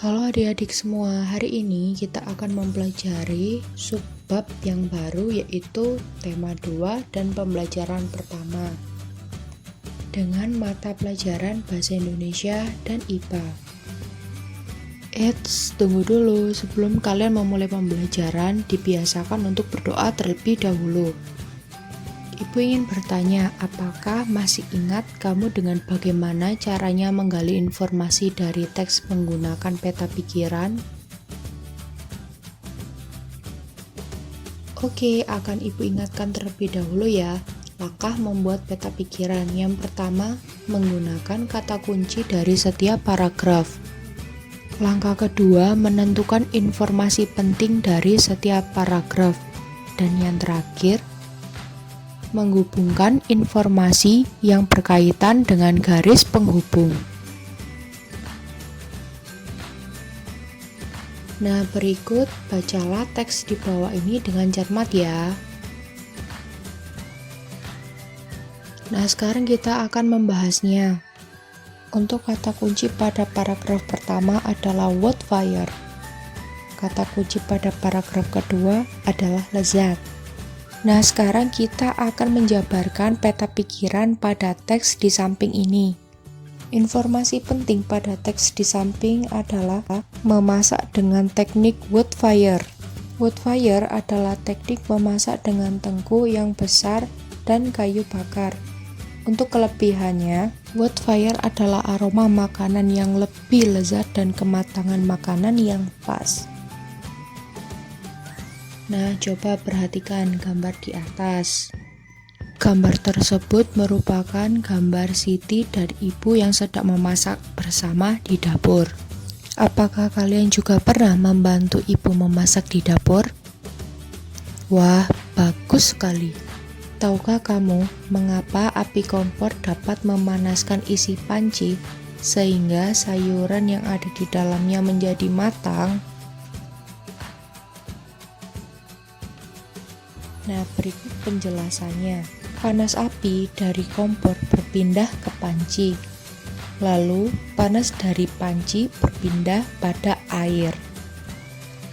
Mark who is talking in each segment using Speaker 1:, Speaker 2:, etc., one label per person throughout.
Speaker 1: Halo adik-adik semua, hari ini kita akan mempelajari subbab yang baru yaitu tema 2 dan pembelajaran pertama dengan mata pelajaran Bahasa Indonesia dan IPA. Eits, tunggu dulu, sebelum kalian memulai pembelajaran, dibiasakan untuk berdoa terlebih dahulu. Ibu ingin bertanya, apakah masih ingat kamu dengan bagaimana caranya menggali informasi dari teks menggunakan peta pikiran? Oke, akan Ibu ingatkan terlebih dahulu ya. Langkah membuat peta pikiran. Yang pertama, menggunakan kata kunci dari setiap paragraf. Langkah kedua, menentukan informasi penting dari setiap paragraf. Dan yang terakhir, menghubungkan informasi yang berkaitan dengan garis penghubung. Nah, berikut bacalah teks di bawah ini dengan cermat ya. Nah, sekarang kita akan membahasnya. Untuk kata kunci pada paragraf pertama adalah word fire. Kata kunci pada paragraf kedua adalah lezat. Nah, sekarang kita akan menjabarkan peta pikiran pada teks di samping ini. Informasi penting pada teks di samping adalah memasak dengan teknik wood fire. Wood fire adalah teknik memasak dengan tungku yang besar dan kayu bakar. Untuk kelebihannya, wood fire adalah aroma makanan yang lebih lezat dan kematangan makanan yang pas. Nah, coba perhatikan gambar di atas. Gambar tersebut merupakan gambar Siti dan Ibu yang sedang memasak bersama di dapur. Apakah kalian juga pernah membantu Ibu memasak di dapur? Wah, bagus sekali. Tahukah kamu mengapa api kompor dapat memanaskan isi panci sehingga sayuran yang ada di dalamnya menjadi matang? Nah, berikut penjelasannya. Panas api dari kompor berpindah ke panci. Lalu, panas dari panci berpindah pada air.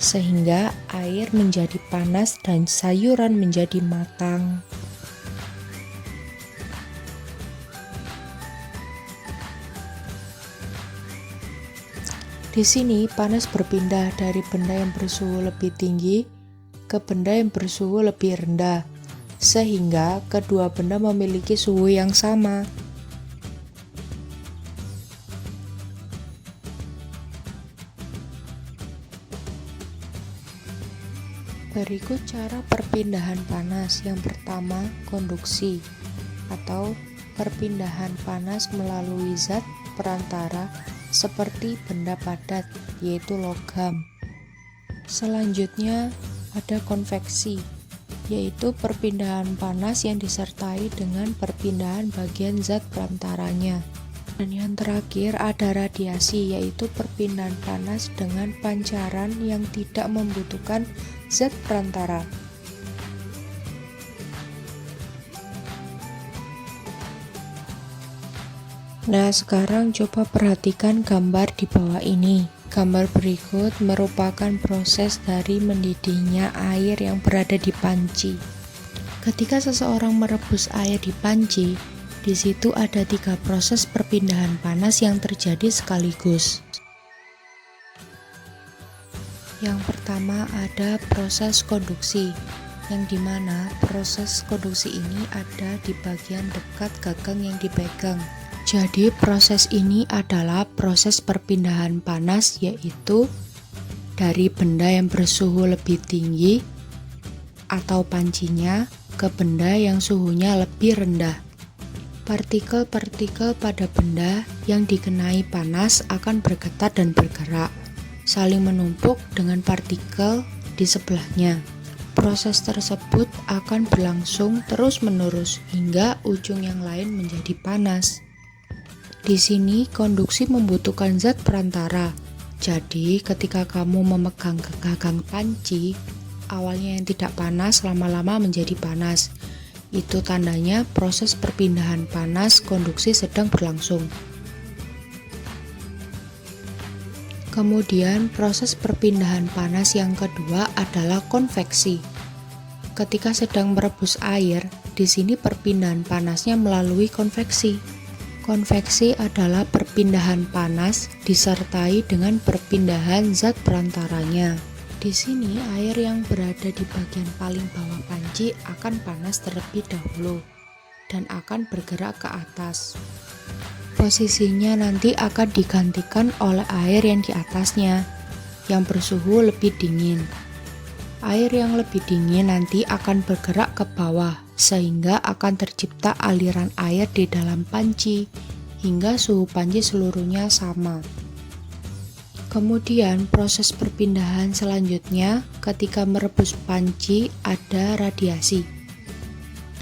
Speaker 1: Sehingga air menjadi panas dan sayuran menjadi matang. Di sini, panas berpindah dari benda yang bersuhu lebih tinggi ke benda yang bersuhu lebih rendah, sehingga kedua benda memiliki suhu yang sama. Berikut cara perpindahan panas. Yang pertama, konduksi atau perpindahan panas melalui zat perantara seperti benda padat, yaitu logam. Selanjutnya, ada konveksi, yaitu perpindahan panas yang disertai dengan perpindahan bagian zat perantaranya. Dan yang terakhir ada radiasi, yaitu perpindahan panas dengan pancaran yang tidak membutuhkan zat perantara. Nah, sekarang coba perhatikan gambar di bawah ini. Gambar berikut merupakan proses dari mendidihnya air yang berada di panci. Ketika seseorang merebus air di panci, di situ ada 3 proses perpindahan panas yang terjadi sekaligus. Yang pertama ada proses konduksi, yang dimana proses konduksi ini ada di bagian dekat gagang yang dipegang. Jadi proses ini adalah proses perpindahan panas, yaitu dari benda yang bersuhu lebih tinggi atau pancinya ke benda yang suhunya lebih rendah. Partikel-partikel pada benda yang dikenai panas akan bergetar dan bergerak, saling menumpuk dengan partikel di sebelahnya. Proses tersebut akan berlangsung terus-menerus hingga ujung yang lain menjadi panas. Di sini konduksi membutuhkan zat perantara. Jadi ketika kamu memegang gagang panci, awalnya yang tidak panas lama-lama menjadi panas. Itu tandanya proses perpindahan panas konduksi sedang berlangsung. Kemudian proses perpindahan panas yang kedua adalah konveksi. Ketika sedang merebus air, di sini perpindahan panasnya melalui konveksi. Konveksi adalah perpindahan panas disertai dengan perpindahan zat perantaranya. Di sini air yang berada di bagian paling bawah panci akan panas terlebih dahulu dan akan bergerak ke atas. Posisinya nanti akan digantikan oleh air yang di atasnya, yang bersuhu lebih dingin. Air yang lebih dingin nanti akan bergerak ke bawah, sehingga akan tercipta aliran air di dalam panci, hingga suhu panci seluruhnya sama. Kemudian proses perpindahan selanjutnya ketika merebus panci ada radiasi.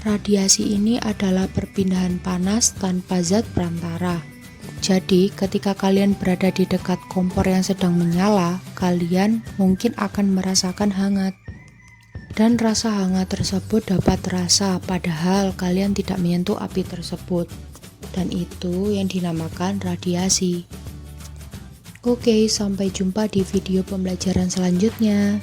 Speaker 1: Radiasi ini adalah perpindahan panas tanpa zat perantara. Jadi ketika kalian berada di dekat kompor yang sedang menyala, kalian mungkin akan merasakan hangat. Dan rasa hangat tersebut dapat terasa padahal kalian tidak menyentuh api tersebut. Dan itu yang dinamakan radiasi. Oke, sampai jumpa di video pembelajaran selanjutnya.